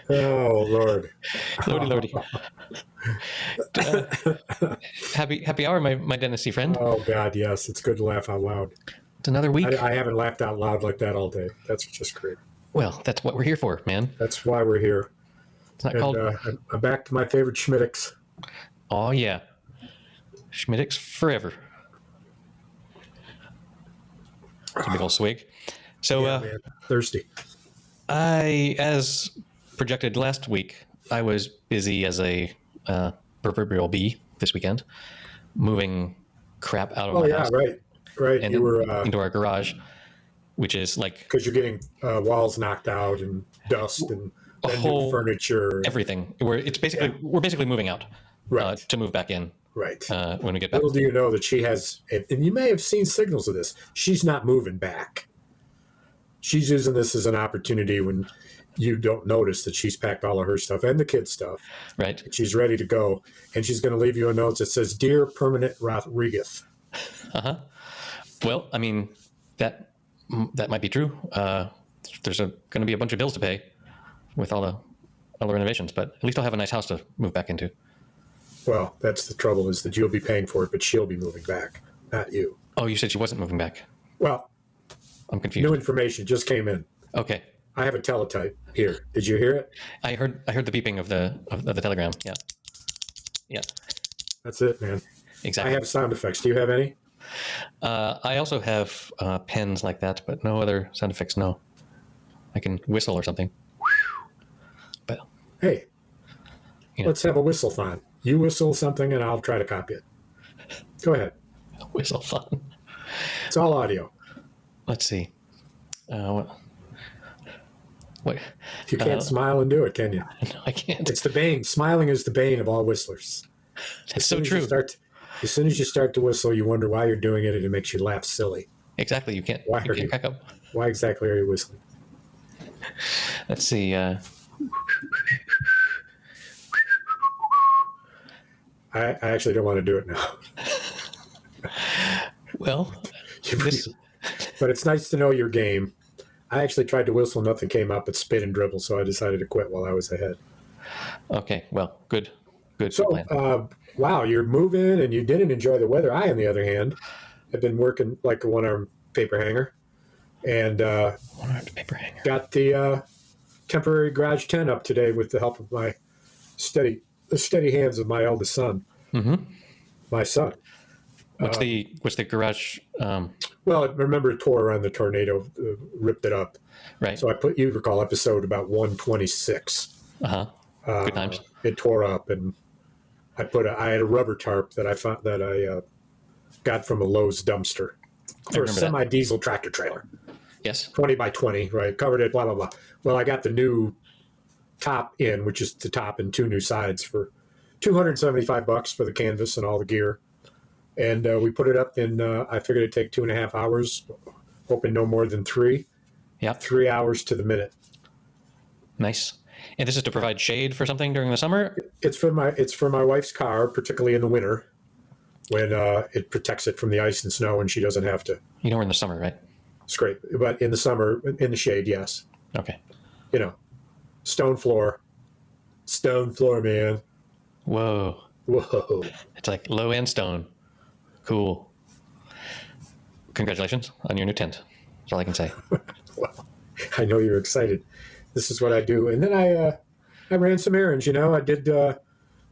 Oh, Lord. Lordy, lordy. Happy hour, my dentistry friend. Oh, God, yes. It's good to laugh out loud. It's another week. I haven't laughed out loud like that all day. That's just great. Well, that's what we're here for, man. That's why we're here. It's not And called... I'm back to my favorite Schmiddix. Oh, yeah. Schmiddix forever. It's a big old swig. So, man. Thirsty. As projected last week, I was busy as a proverbial bee this weekend, moving crap out of my house. Right. And you were into our garage, which is like... Because you're getting walls knocked out and dust and new furniture. Everything. We're basically moving out to move back in. Right. When we get back. Little do you know that she has, and you may have seen signals of this, she's not moving back. She's using this as an opportunity when you don't notice that she's packed all of her stuff and the kids' stuff. Right. She's ready to go. And she's going to leave you a note that says, "Dear Permanent Rodriguez." Uh-huh. Well, I mean, that might be true. There's going to be a bunch of bills to pay with all the renovations, but at least I'll have a nice house to move back into. Well, that's the trouble, is that you'll be paying for it, but she'll be moving back, not you. Oh, you said she wasn't moving back. Well, I'm confused. New information just came in. Okay. I have a teletype here. Did you hear it? I heard the beeping of the telegram. Yeah. Yeah. That's it, man. Exactly. I have sound effects. Do you have any? I also have pens like that, but no other sound effects. No. I can whistle or something. But hey, let's have a whistlethon. You whistle something, and I'll try to copy it. Go ahead. Whistlethon. It's all audio. Let's see. What? You can't smile and do it, can you? No, I can't. It's the bane. Smiling is the bane of all whistlers. That's so true. As soon as you start to whistle, you wonder why you're doing it, and it makes you laugh silly. Exactly. You can't crack up. Why exactly are you whistling? Let's see. I actually don't want to do it now. Well, but it's nice to know your game. I actually tried to whistle, nothing came up but spit and dribble, so I decided to quit while I was ahead. Okay, well, good. So, wow, you're moving and you didn't enjoy the weather. I, on the other hand, have been working like a one-arm paper hanger, and got the temporary garage tent up today with the help of the steady hands of my eldest son, my son. What's the garage? Well, remember it tore around the tornado, ripped it up. Right. So you recall episode about 126. Good times. It tore up, and I had a rubber tarp that I got from a Lowe's dumpster for a semi-diesel tractor trailer. Yes. 20 by 20, right? Covered it, blah, blah, blah. Well, I got the new top in, which is the top and two new sides for $275 for the canvas and all the gear. And we put it up in, I figured it'd take 2.5 hours, hoping no more than 3. Yeah. 3 hours to the minute. Nice. And this is to provide shade for something during the summer? It's for my wife's car, particularly in the winter, when it protects it from the ice and snow, and she doesn't have to. We're in the summer, right? Scrape. But in the summer, in the shade, yes. Okay. Stone floor, man. Whoa. It's like low and stone. Cool. Congratulations on your new tent. That's all I can say. Well, I know you're excited. This is what I do. And then I ran some errands, I did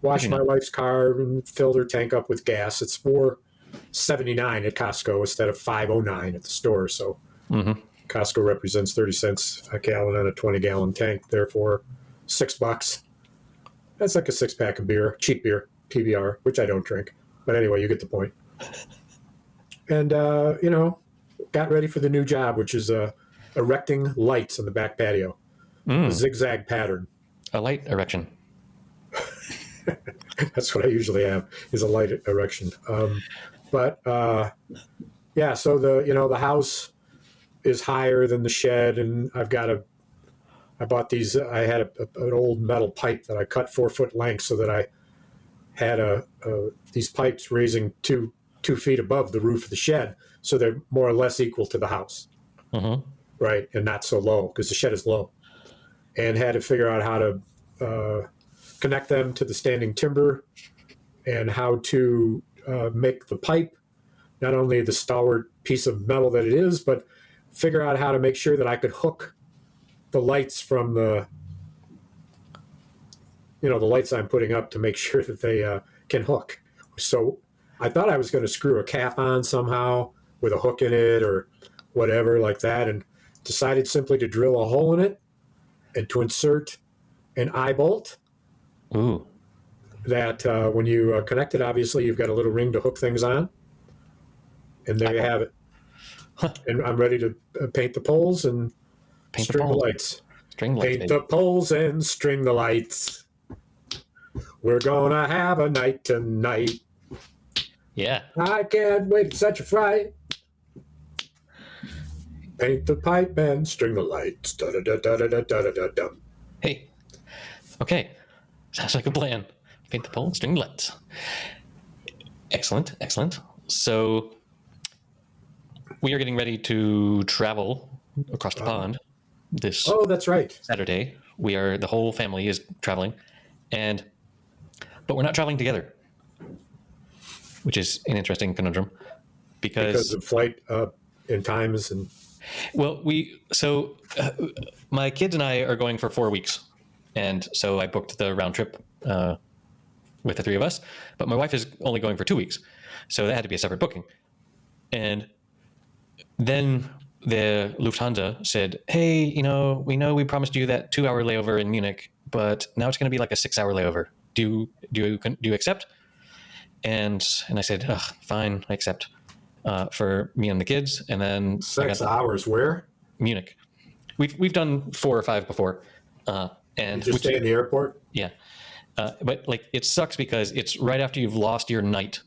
wash my wife's car and filled her tank up with gas. It's $4.79 at Costco instead of $5.09 at the store. So Costco represents 30 cents a gallon on a 20-gallon tank. Therefore, $6. That's like a 6-pack of beer, cheap beer, PBR, which I don't drink. But anyway, you get the point. And, got ready for the new job, which is erecting lights on the back patio. A zigzag pattern. A light erection. That's what I usually have, is a light erection. So the house is higher than the shed, and I bought these, I had an old metal pipe that I cut 4-foot length so that I had these pipes raising 2 2 feet above the roof of the shed, so they're more or less equal to the house, right? And not so low because the shed is low. And had to figure out how to connect them to the standing timber and how to make the pipe, not only the stalwart piece of metal that it is, but figure out how to make sure that I could hook the lights from the lights I'm putting up to make sure that they can hook. So I thought I was going to screw a cap on somehow with a hook in it or whatever like that, and decided simply to drill a hole in it and to insert an eye bolt. Ooh. That when you connect it, obviously you've got a little ring to hook things on. And there you have it. Huh. And I'm ready to paint the poles and string the lights. Paint the poles and string the lights. We're gonna have a night tonight. Yeah. I can't wait, it's such a fright. Paint the pipe and string the lights. Da, da, da, da, da, da, da, da, da. Hey. Okay. Sounds like a plan. Paint the pole and string the lights. Excellent. So we are getting ready to travel across the pond this that's right. Saturday. The whole family is traveling, but we're not traveling together, which is an interesting conundrum because of flight and times and. Well, my kids and I are going for 4 weeks, and so I booked the round trip with the three of us, but my wife is only going for 2 weeks, so that had to be a separate booking. And then the Lufthansa said, hey, we know we promised you that 2-hour layover in Munich, but now it's going to be like a 6-hour layover. Do you accept? And I said, fine, I accept, for me and the kids. And then 6 hours where? Munich. We've done 4 or 5 before. And you just stay in the airport? Yeah. But it sucks because it's right after you've lost your night.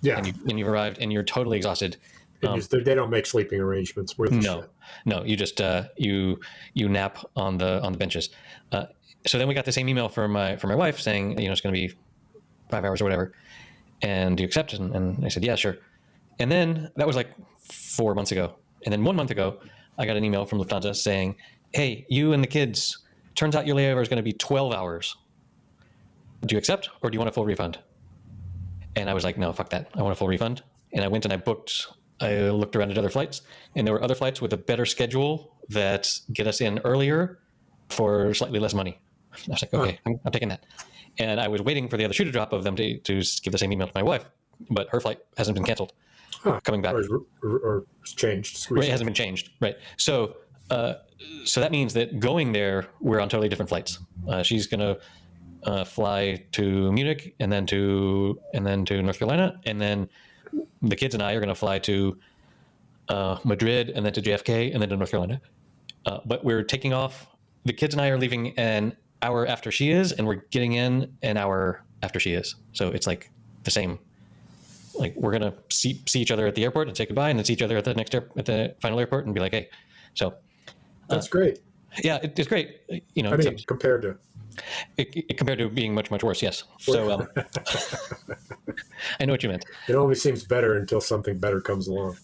Yeah. And you've arrived and you're totally exhausted. They don't make sleeping arrangements worth the shit. No, you just you nap on the benches. So then we got the same email from my wife saying, it's going to be 5 hours or whatever, and do you accept? And I said, yeah, sure. And then that was like 4 months ago. And then 1 month ago, I got an email from Lufthansa saying, hey, you and the kids, turns out your layover is going to be 12 hours. Do you accept, or do you want a full refund? And I was like, no, fuck that. I want a full refund. And I went and I looked around at other flights, and there were other flights with a better schedule that get us in earlier for slightly less money. I was like, okay, I'm taking that. And I was waiting for the other shoe to drop of them to give the same email to my wife, but her flight hasn't been canceled. Coming back. Or changed. Right, it hasn't been changed. Right. So that means that going there, we're on totally different flights. She's going to fly to Munich and then to North Carolina, and then the kids and I are going to fly to Madrid and then to JFK and then to North Carolina. But we're taking off. The kids and I are leaving an hour after she is, and we're getting in an hour after she is. So it's like the same. Like we're going to see each other at the airport and say goodbye, and then see each other at the final airport and be like, hey. So that's great. Yeah, it's great. Compared to being much, much worse. Yes. So I know what you meant. It only seems better until something better comes along.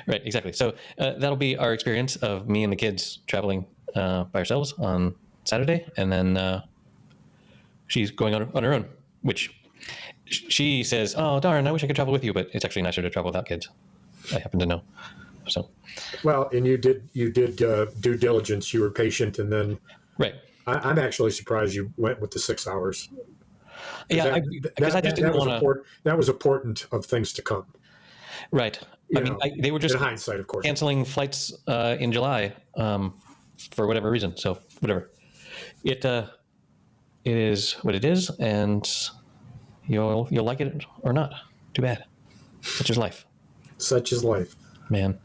Right. Exactly. So that'll be our experience of me and the kids traveling by ourselves on Saturday. And then she's going on her own, which she says, oh, darn, I wish I could travel with you, but it's actually nicer to travel without kids. I happen to know. So. Well, and you did due diligence. You were patient, and then. Right. I'm actually surprised you went with the 6 hours. Yeah, because I just didn't want to. That was important of things to come. Right. They were just in hindsight, of course, canceling flights in July for whatever reason. So whatever. It is what it is, and you'll like it or not. Too bad. Such is life. Such is life, man.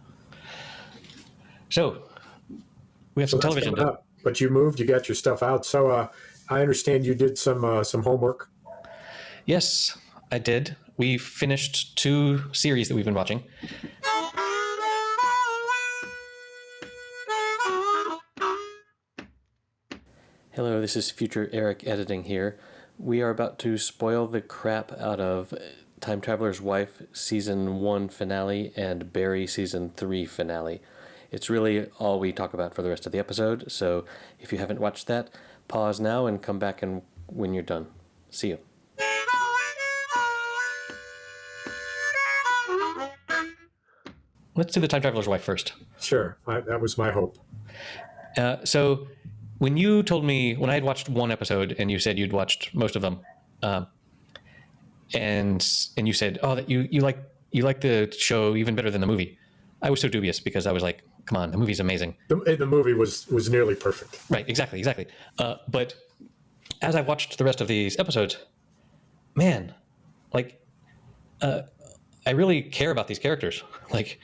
So we have some television. But you moved, you got your stuff out. So I understand you did some homework. Yes, I did. We finished 2 series that we've been watching. Hello, this is future Erik editing here. We are about to spoil the crap out of Time Traveler's Wife Season 1 finale and Barry Season 3 finale. It's really all we talk about for the rest of the episode, so if you haven't watched that, pause now and come back and when you're done. See you. Let's do the Time Traveler's Wife first. Sure, that was my hope. So when you told me, when I had watched one episode and you said you'd watched most of them, and you said, oh, that you like the show even better than the movie, I was so dubious because I was like, come on, the movie's amazing. The movie was nearly perfect. Right, exactly. But as I watched the rest of these episodes, man, like, I really care about these characters. Like,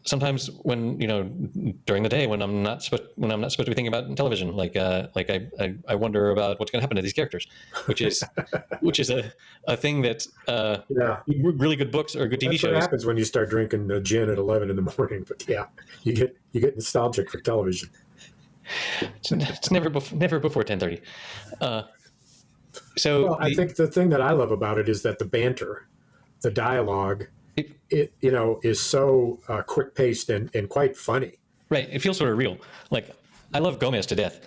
sometimes when, during the day when I'm not supposed to be thinking about television, I wonder about what's going to happen to these characters, which is a thing that really good books or good TV That's shows. what happens when you start drinking gin at 11 in the morning. But yeah, you get nostalgic for television. It's never before 10:30. I think the thing that I love about it is that the banter, the dialogue, it is so quick paced and quite funny. Right. It feels sort of real. Like, I love Gomez to death.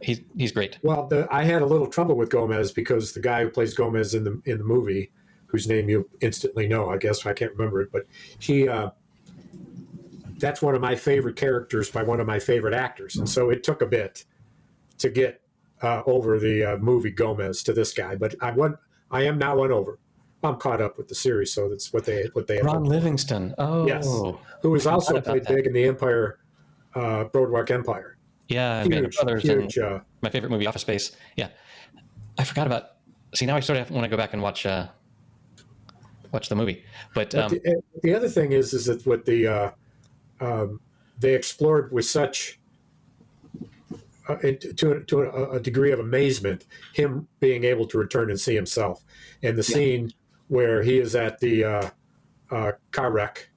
He's great. Well, I had a little trouble with Gomez because the guy who plays Gomez in the movie, whose name you instantly know, I guess I can't remember it, but he that's one of my favorite characters by one of my favorite actors, and so it took a bit to get over the movie Gomez to this guy, but I am not won over. I'm caught up with the series, so that's what they have. Ron Livingston. Oh, yes, who was also played big in the Empire, Boardwalk Empire. Yeah, huge. And my favorite movie, Office Space. Yeah, I forgot about. See, now I sort of want to go back and watch the movie. But the other thing is that what they explored with such to a degree of amazement, him being able to return and see himself, and the scene where he is at the car wreck,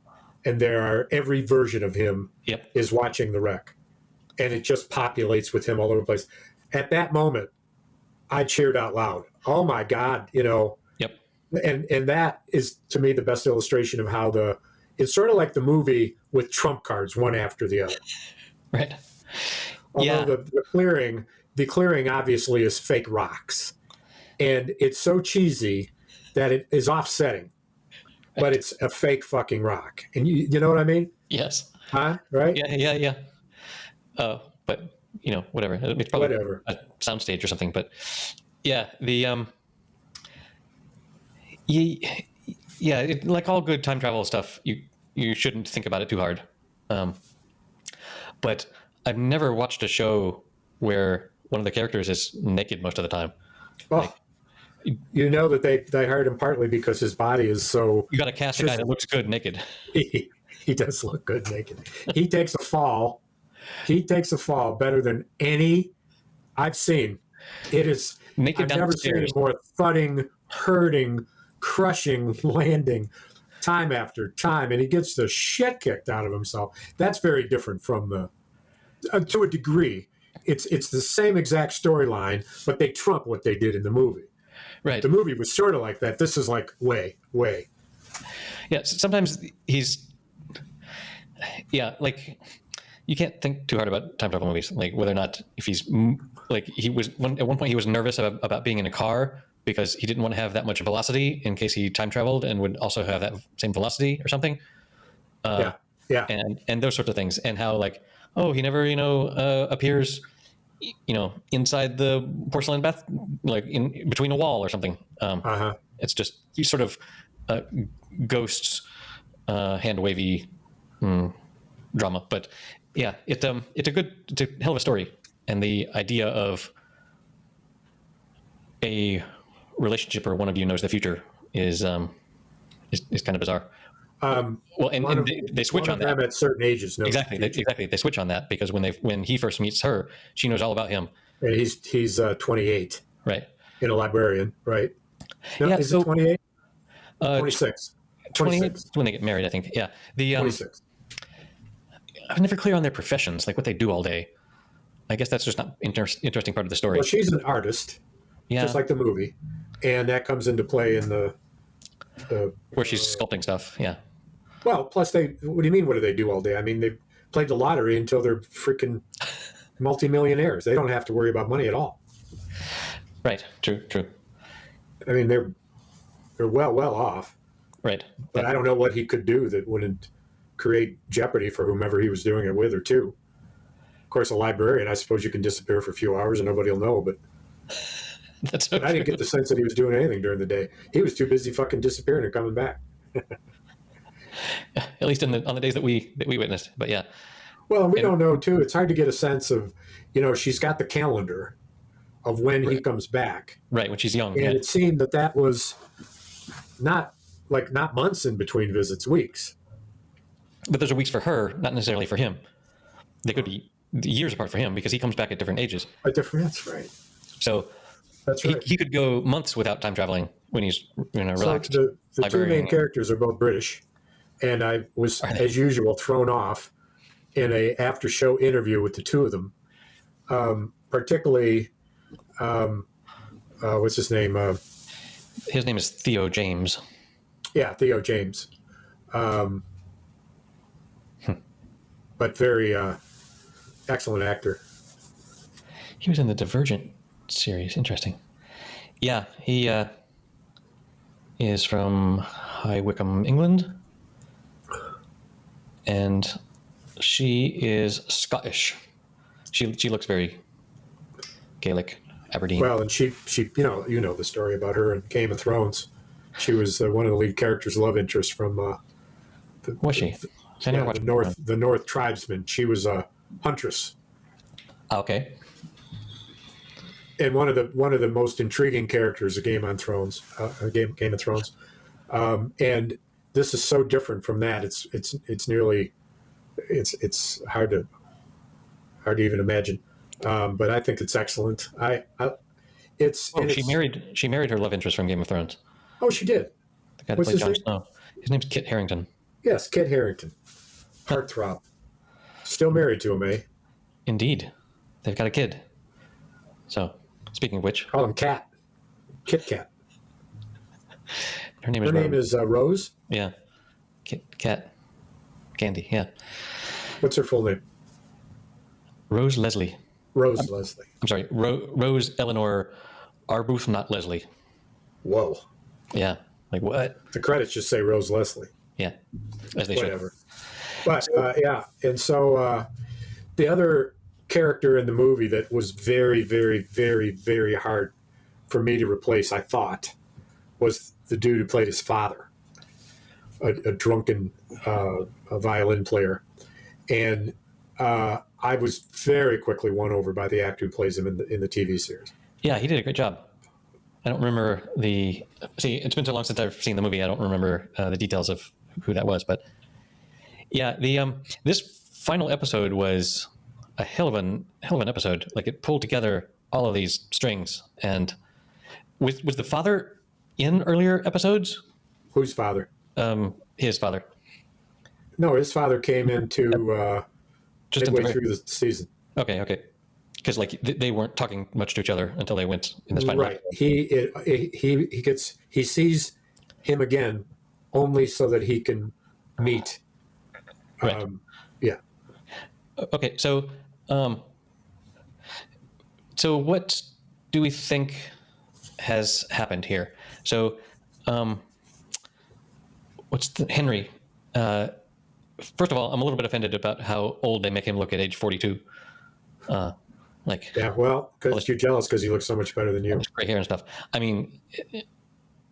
and every version of him is watching the wreck, and it just populates with him all over the place. At that moment, I cheered out loud. Oh my God, Yep. And that is, to me, the best illustration of how it's sort of like the movie with trump cards, one after the other. Right. Although the clearing obviously is fake rocks, and it's so cheesy that it is offsetting, but it's a fake fucking rock. And you know what I mean? Yes. Huh? Right? Yeah. But whatever. It's probably a soundstage or something. But yeah, like all good time travel stuff, you shouldn't think about it too hard. But I've never watched a show where one of the characters is naked most of the time. Oh, you know that they hired him partly because his body is so. You got to cast a guy that looks good naked. He does look good naked. He takes a fall. He takes a fall better than any I've seen. It is. Naked I've never seen a more thudding, hurting, crushing landing, time after time, and he gets the shit kicked out of himself. That's very different from to a degree. It's the same exact storyline, but they trump what they did in the movie. Right. The movie was sort of like that. This is like way. Yeah. Sometimes like, you can't think too hard about time travel movies, like whether or not if he's like at one point he was nervous about being in a car because he didn't want to have that much velocity in case he time traveled and would also have that same velocity or something. Yeah. And those sorts of things, and how like, oh, he never appears inside the porcelain bath, like in between a wall or something. It's just these sort of ghosts, hand wavy drama. But yeah, it's a hell of a story, and the idea of a relationship where one of you knows the future is kind of bizarre. They switch on that. Them at certain ages. Exactly. They switch on that because when he first meets her, she knows all about him. And he's 28. Right. In a librarian. Right. No, is it 28? 26. 28 when they get married, I think. Yeah. 26. I'm never clear on their professions, like what they do all day. I guess that's just not interesting part of the story. Well, she's an artist, just like the movie, and that comes into play in the where she's sculpting stuff. Yeah. Well, plus what do you mean? What do they do all day? I mean, they played the lottery until they're freaking multimillionaires. They don't have to worry about money at all. Right. True. I mean, they're well off. Right. But I don't know what he could do that wouldn't create jeopardy for whomever he was doing it with or to. Of course, a librarian, I suppose you can disappear for a few hours and nobody will know, but That's so I didn't get the sense that he was doing anything during the day. He was too busy fucking disappearing and coming back. At least on the days that we witnessed. But yeah. Well, we don't know too. It's hard to get a sense of, she's got the calendar of when he comes back. Right, when she's young. And it seemed that was not months in between visits, weeks. But those are weeks for her, not necessarily for him. They could be years apart for him because he comes back at different ages. That's right. So that's right. He could go months without time traveling when he's relaxed. So the two main characters are both British, and I was, as usual, thrown off in a after show interview with the two of them, particularly what's his name? His name is Theo James. Yeah, Theo James. But very excellent actor. He was in the Divergent series. Interesting. Yeah, he is from High Wycombe, England. And she is Scottish. She looks very Gaelic, Aberdeen. Well, and she you know the story about her in Game of Thrones. She was one of the lead characters' love interest from was she? The North tribesmen. She was a huntress. Okay. And one of the most intriguing characters of Game of Thrones. And this is so different from that. It's nearly it's hard to even imagine. But I think it's excellent. She married her love interest from Game of Thrones. Oh, she did. The guy that played Jon Snow. His name's Kit Harington. Yes, Kit Harington. Heartthrob. Still married to him, eh? Indeed. They've got a kid. So, speaking of which... Call him Cat. Kit Kat. Her name is Rose? Yeah. Kit Kat. Candy, yeah. What's her full name? Rose Leslie. Leslie. I'm sorry. Rose Eleanor Arbuthnot, not Leslie. Whoa. Yeah. Like what? The credits just say Rose Leslie. Yeah. As they Whatever. Should. But, yeah. And so the other character in the movie that was very, very, very, very hard for me to replace, I thought, was the dude who played his father, a drunken violin player. And I was very quickly won over by the actor who plays him in the TV series. Yeah, he did a great job. I don't remember it's been so long since I've seen the movie. I don't remember the details of who that was, but yeah, this final episode was a hell of an episode. Like, it pulled together all of these strings. And was the father in earlier episodes? Whose father? His father. No, his father came into just midway through the season. Okay. Because they weren't talking much to each other until they went in this final. Right. He sees him again only so that he can meet. Right. Yeah. Okay. So what do we think has happened here? So, Henry? First of all, I'm a little bit offended about how old they make him look at age 42. Yeah, well, because you're jealous because he looks so much better than you. Gray hair and stuff. I mean,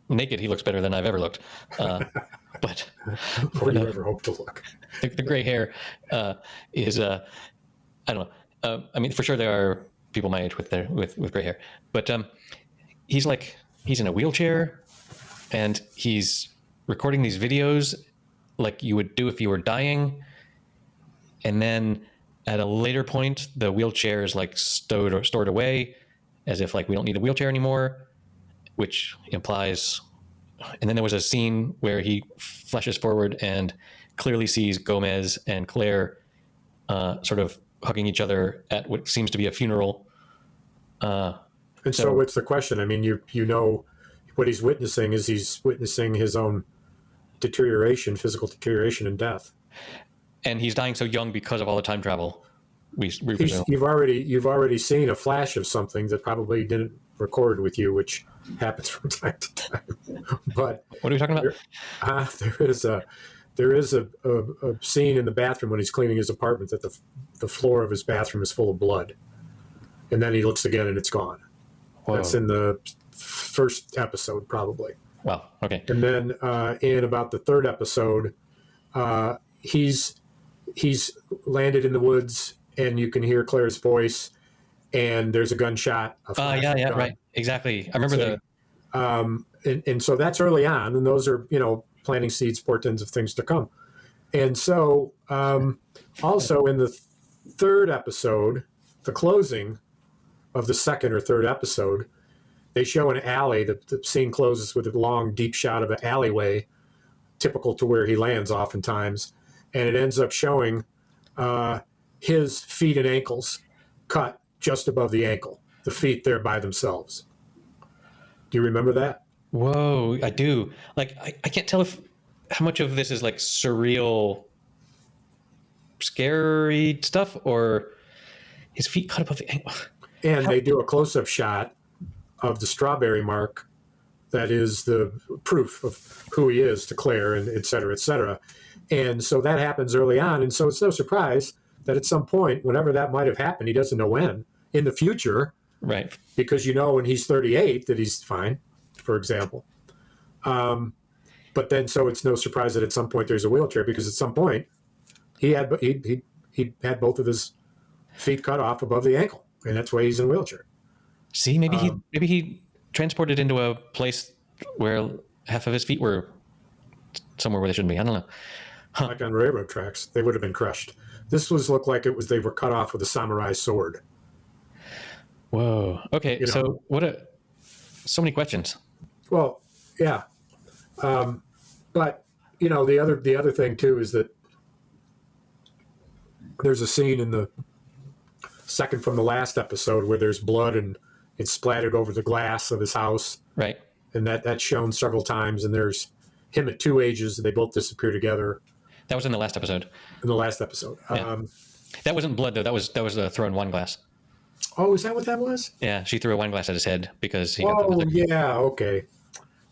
naked, he looks better than I've ever looked. But or you ever hope to look. The gray hair is, I don't know. I mean, for sure there are people my age with gray hair, but he's in a wheelchair, and he's recording these videos like you would do if you were dying, and then at a later point, the wheelchair is stored away, as if we don't need a wheelchair anymore, which implies. And then there was a scene where he flashes forward and clearly sees Gomez and Claire sort of hugging each other at what seems to be a funeral. And so what's the question? I mean, you know, what he's witnessing is he's witnessing his own deterioration, physical deterioration and death. And he's dying so young because of all the time travel. We presume. You've already seen a flash of something that probably didn't record with you, which happens from time to time. But what are we talking about? There is a scene in the bathroom when he's cleaning his apartment that the floor of his bathroom is full of blood, and then he looks again and it's gone. Whoa. That's in the first episode, probably. Wow. Okay. And then in about the third episode, he's landed in the woods, and you can hear Claire's voice, and there's a gunshot. Yeah, right, exactly. I remember and so that's early on, and those are planting seeds, portends of things to come. And so also in the third episode, the closing of the second or third episode, they show an alley. The scene closes with a long, deep shot of an alleyway, typical to where he lands oftentimes, and it ends up showing his feet and ankles cut just above the ankle, the feet there by themselves. Do you remember that? Whoa, I do. Like, I can't tell how much of this is like surreal, scary stuff, or his feet cut above the ankle. And they do a close-up shot of the strawberry mark that is the proof of who he is to Claire, and et cetera, et cetera. And so that happens early on. And so it's no surprise that at some point, whenever that might have happened, he doesn't know when, in the future. Right. Because when he's 38 that he's fine, for example. But then so it's no surprise that at some point there's a wheelchair, because at some point he had both of his feet cut off above the ankle, and that's why he's in a wheelchair. See, maybe he transported into a place where half of his feet were somewhere where they shouldn't be. I don't know. Huh. Like on railroad tracks, they would have been crushed. This looked like they were cut off with a samurai sword. Whoa. Okay. So so many questions. Well, yeah. But the other thing too is that there's a scene in the second from the last episode where there's blood and it's splattered over the glass of his house. Right. And that's shown several times, and there's him at two ages, and they both disappear together. That was in the last episode. In the last episode. Yeah. That wasn't blood, though. That was throwing wine glass. Oh, is that what that was? Yeah, she threw a wine glass at his head because he got Oh, yeah, okay.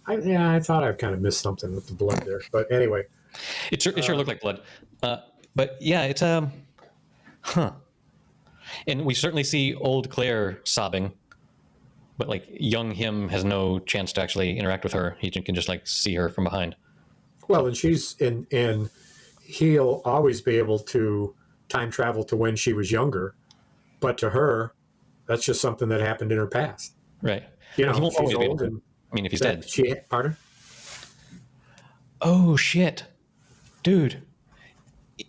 I thought I kind of missed something with the blood there. But anyway. It sure looked like blood. But yeah, it's huh. And we certainly see old Claire sobbing, but like young him has no chance to actually interact with her. He can just like see her from behind. Well, and he'll always be able to time travel to when she was younger, but to her, that's just something that happened in her past. Right. He won't always be able to. I mean, if he's dead. Pardon? Oh shit, dude!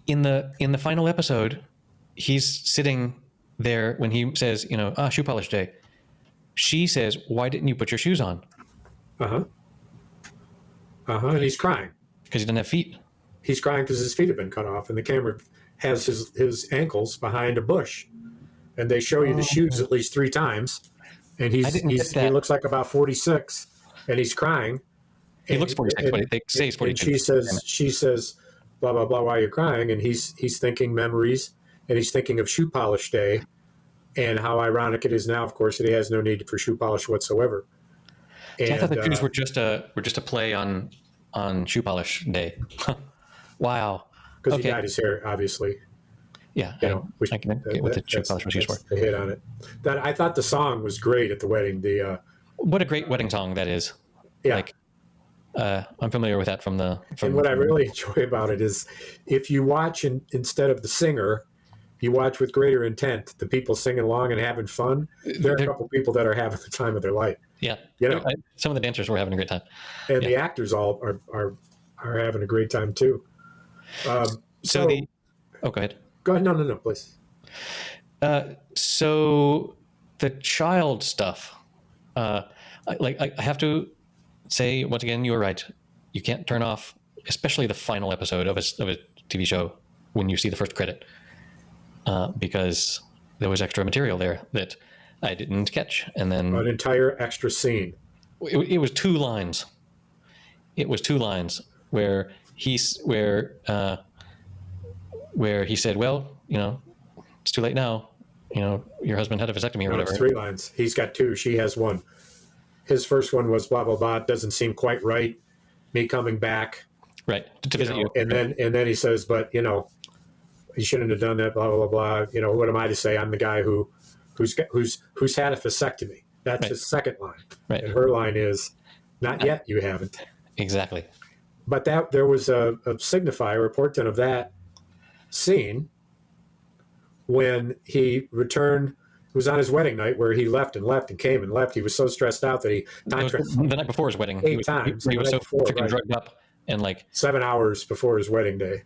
In the final episode, he's sitting there when he says, shoe polish day. She says, "Why didn't you put your shoes on?" And he's crying because he didn't have feet. He's crying because his feet have been cut off, and the camera has his ankles behind a bush, and they show you the shoes at least 3 times, and he looks like about 46, and he's crying. He looks 46, but they say he's 42. And she says, blah blah blah, why are you crying? And he's thinking memories, and he's thinking of shoe polish day, and how ironic it is now, of course, that he has no need for shoe polish whatsoever. And, I thought the shoes were just a play on shoe polish day. Wow. Because he dyed his hair, obviously. Yeah, I can get what the shoe polish was used for. The hit on it. I thought the song was great at the wedding. What a great wedding song that is. Yeah. I'm familiar with that from and what I really enjoy about it is if you watch instead of the singer, you watch with greater intent, the people singing along and having fun. There are a couple people that are having the time of their life. Yeah. Some of the dancers were having a great time. And the actors all are having a great time too. Go ahead. Go ahead. No, please. So the child stuff, I have to say once again, you were right. You can't turn off, especially the final episode of a TV show when you see the first credit, because there was extra material there that I didn't catch. And then an entire extra scene. it was 2 lines. It was 2 lines where he said, "Well, it's too late now. Your husband had a vasectomy or No, whatever." it's 3 lines. He's got 2. She has 1. His first one was blah blah blah. It doesn't seem quite right. Me coming back, Right, to visit you. and then he says, but he shouldn't have done that. Blah blah blah. What am I to say? I'm the guy who's had a vasectomy. That's Right. his second line. Right. And her line is, not yet. You haven't. Exactly. But there was a signifier, a portent of that scene when he returned. It was on his wedding night where he left and came and left. He was so stressed out that he The night before his wedding, 8 times. he was so freaking right? drugged up and 7 hours before his wedding day.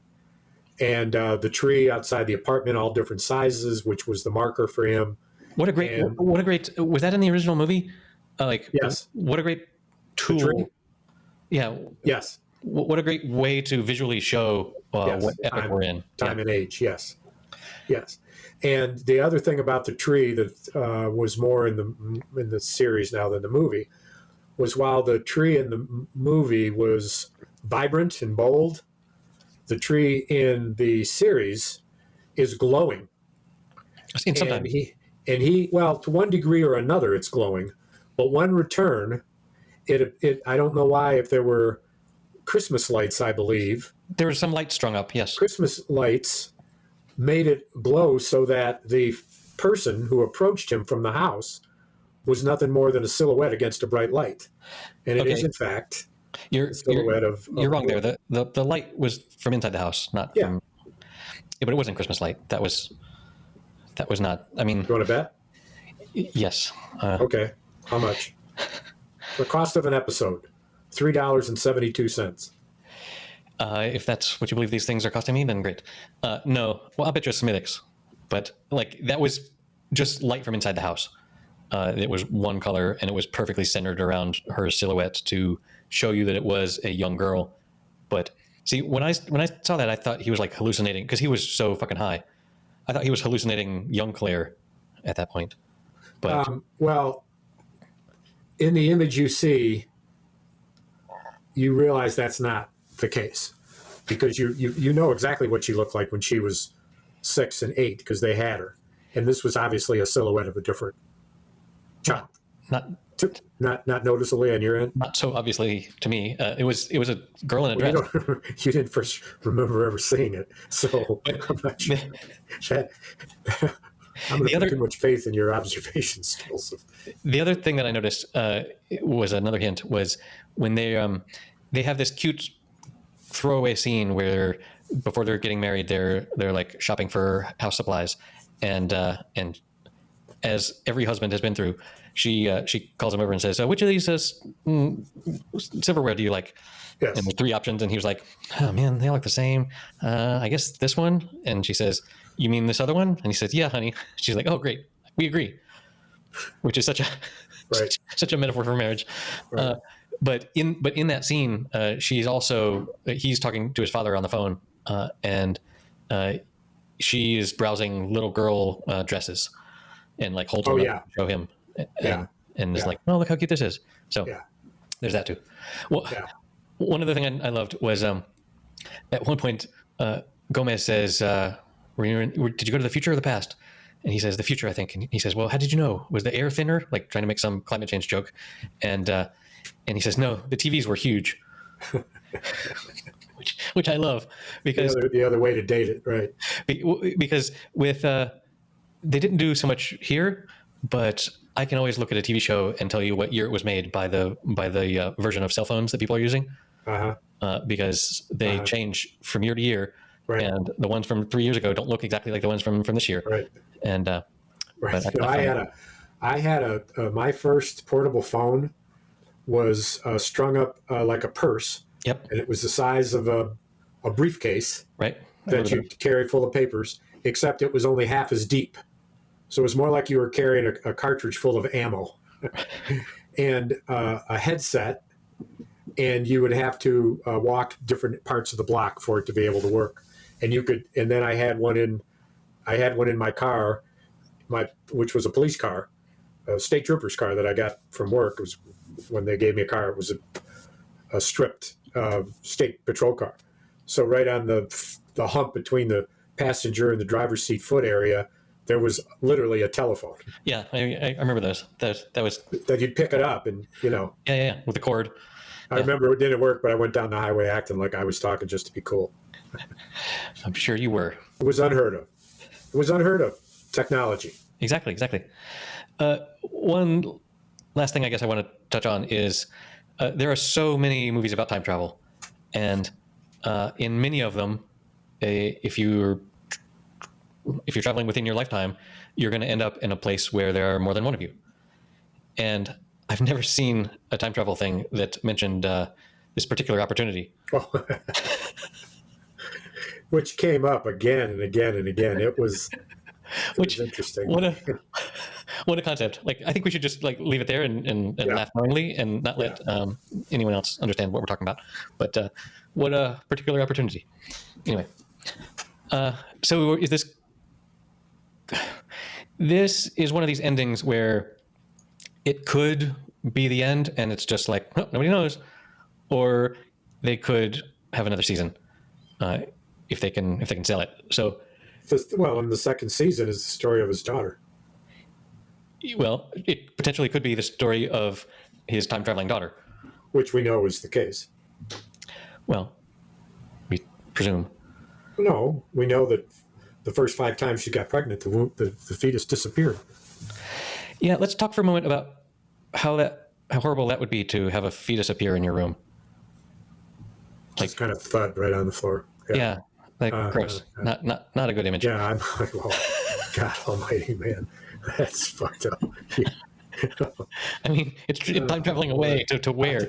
And the tree outside the apartment, all different sizes, which was the marker for him. What a great was that in the original movie? Yes. What a great The tree? tool. Yeah. Yes. What a great way to visually show Yes. what epoch we're in. Time and age. Yes. Yes. And the other thing about the tree that was more in the series now than the movie was, while the tree in the movie was vibrant and bold, the tree in the series is glowing. In some time. And he, well, to one degree or another, it's glowing. But one return, I don't know why, if there were Christmas lights, I believe. There was some light strung up, yes. Christmas lights made it glow so that the person who approached him from the house was nothing more than a silhouette against a bright light. And it is, in fact, You're a silhouette you're wrong there. The light was from inside the house, not from. Yeah, but it wasn't Christmas light. That was not. I mean, You want to bet? yes. Okay. How much? The cost of an episode, $3.72. If that's what you believe these things are costing me, then great. No, well, I'll bet you a Smithix. But that was just light from inside the house. It was one color, and it was perfectly centered around her silhouette to show you that it was a young girl. But see, when I saw that, I thought he was hallucinating, because he was so fucking high. I thought he was hallucinating young Claire at that point. But Well, in the image you see, you realize that's not the case, because you know exactly what she looked like when she was 6 and 8, because they had her, and this was obviously a silhouette of a different child. Not noticeably on your end. not so obviously to me. It was a girl in a dress. You didn't first remember ever seeing it, so I'm not sure. I'm going to put too much faith in your observation skills. The other thing that I noticed was another hint, was when they have this cute throwaway scene where before they're getting married, they're shopping for house supplies, and as every husband has been through, she calls him over and says, "Which of these silverware do you like?" Yes. And there's 3 options, and he was like, "Oh man, they all look the same. I guess this one." And she says, "You mean this other one?" And he says, "Yeah, honey." She's like, "Oh, great, we agree," which is such a metaphor for marriage. Right. But in that scene, he's talking to his father on the phone, and she is browsing little girl dresses, and holds them up to show him, and is like, "Oh, look how cute this is." So there's that too. Well, one other thing I loved was at one point Gomez says, "Did you go to the future or the past?" And he says, "The future, I think." And he says, "Well, how did you know? Was the air thinner?" Trying to make some climate change joke. And he says, "No, the TVs were huge," which I love, because the other way to date it, right? Because with they didn't do so much here, but I can always look at a TV show and tell you what year it was made by the version of cell phones that people are using, because they change from year to year. Right. And the ones from 3 years ago don't look exactly like the ones from this year. Right. And right. I had my first portable phone was strung up like a purse. Yep. And it was the size of a briefcase. Right. That you carry full of papers, except it was only half as deep. So it was more like you were carrying a cartridge full of ammo and a headset, and you would have to walk different parts of the block for it to be able to work. And then I had one in my car, which was a police car, a state trooper's car that I got from work. It was when they gave me a car. It was a stripped state patrol car. So right on the hump between the passenger and the driver's seat foot area, there was literally a telephone. Yeah, I remember those. That was that you'd pick it up, and yeah, with the cord. I remember it didn't work, but I went down the highway acting like I was talking just to be cool. I'm sure you were. It was unheard of. It was unheard of technology. Exactly. One last thing I guess I want to touch on is there are so many movies about time travel, and in many of them, if you're traveling within your lifetime, you're going to end up in a place where there are more than one of you. And I've never seen a time travel thing that mentioned this particular opportunity. Oh. Which came up again and again and again. It was interesting. What a concept. Like, I think we should just leave it there and laugh knowingly and not let anyone else understand what we're talking about. But what a particular opportunity. Anyway, so is this is one of these endings where it could be the end and it's just like, oh, nobody knows, or they could have another season if they can sell it. So, well, in the second season is the story of his daughter. Well, it potentially could be the story of his time traveling daughter, which we know is the case. Well, we presume. No, we know that the first 5 times she got pregnant, the fetus disappeared. Yeah, let's talk for a moment about how horrible that would be to have a fetus appear in your room. Just kind of thud right on the floor. Yeah, gross. Not a good image. Yeah, I'm like, well, God Almighty, man, that's fucked up. I mean, it's time traveling away to where?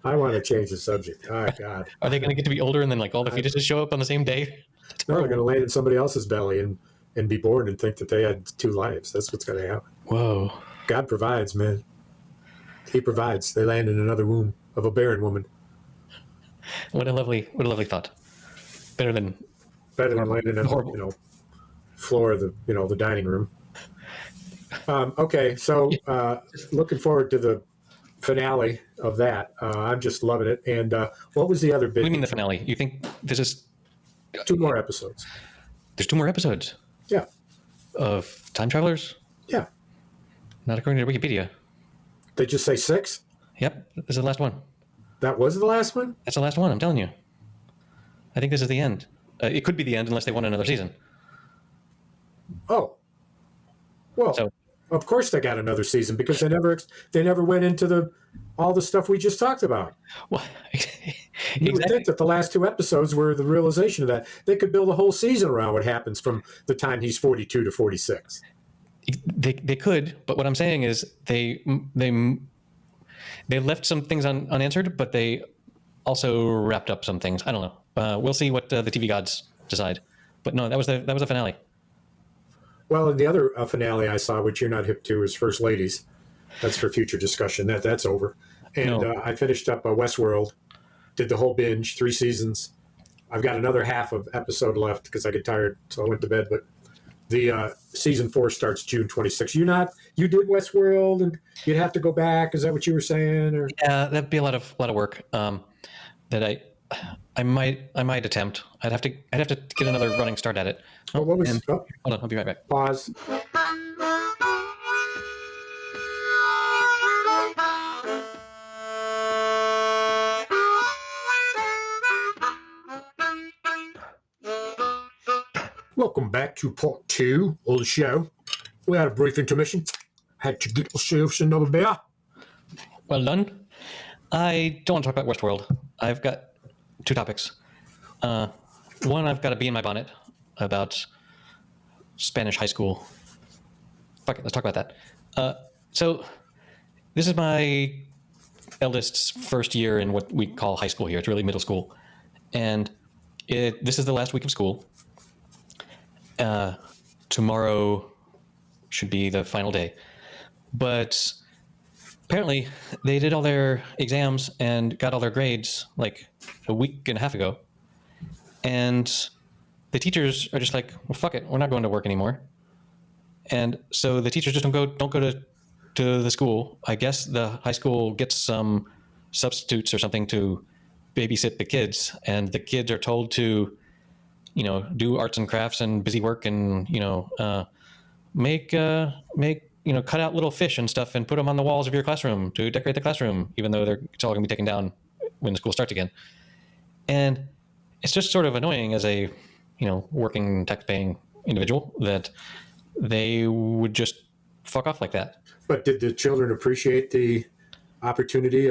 I want to change the subject. Oh, God. Are they going to get to be older and then all the fetuses show up on the same day? No, they're going to land in somebody else's belly and be born and think that they had 2 lives. That's what's going to happen. Whoa. God provides, man. He provides. They land in another womb of a barren woman. What a lovely thought. Better than landing on the floor of the dining room. Okay, so looking forward to the finale of that. I'm just loving it. And what was the other bit? What do you mean the finale? You think this is 2 more episodes? There's 2 more episodes. Yeah. Of time travelers? Yeah. Not according to Wikipedia. They just say 6? Yep, this is the last one. That was the last one? That's the last one, I'm telling you. I think this is the end. It could be the end unless they want another season. Oh. Well, so, of course they got another season because they never went into all the stuff we just talked about. Well, You would think that the last 2 episodes were the realization of that. They could build a whole season around what happens from the time he's 42 to 46. They could, but what I'm saying is they left some things unanswered, but they also wrapped up some things. I don't know. We'll see what the TV gods decide. But no, that was the finale. Well, and the other finale I saw, which you're not hip to, is First Ladies. That's for future discussion. That's over. And I finished up Westworld. Did the whole binge, 3 seasons. I've got another half of episode left because I get tired, so I went to bed. But the season 4 starts June 26th. You did Westworld, and you'd have to go back. Is that what you were saying? Or? Yeah, that'd be a lot of work. That I might attempt. I'd have to get another running start at it. What was? Hold on, I'll be right back. Pause. Welcome back to part 2 of the show. We had a brief intermission. Had to get ourselves another beer. Well done. I don't want to talk about Westworld. I've got 2 topics. One, I've got a bee in my bonnet about Spanish high school. Fuck it, let's talk about that. So this is my eldest's first year in what we call high school here. It's really middle school. And this is the last week of school. Tomorrow should be the final day. But apparently they did all their exams and got all their grades like a week and a half ago. And the teachers are just like, well, fuck it, we're not going to work anymore. And so the teachers just don't go to to the school. I guess the high school gets some substitutes or something to babysit the kids, and the kids are told to, do arts and crafts and busy work and, make, cut out little fish and stuff and put them on the walls of your classroom to decorate the classroom, even though it's all going to be taken down when the school starts again. And it's just sort of annoying as a, working tax-paying individual that they would just fuck off like that. But did the children appreciate the opportunity?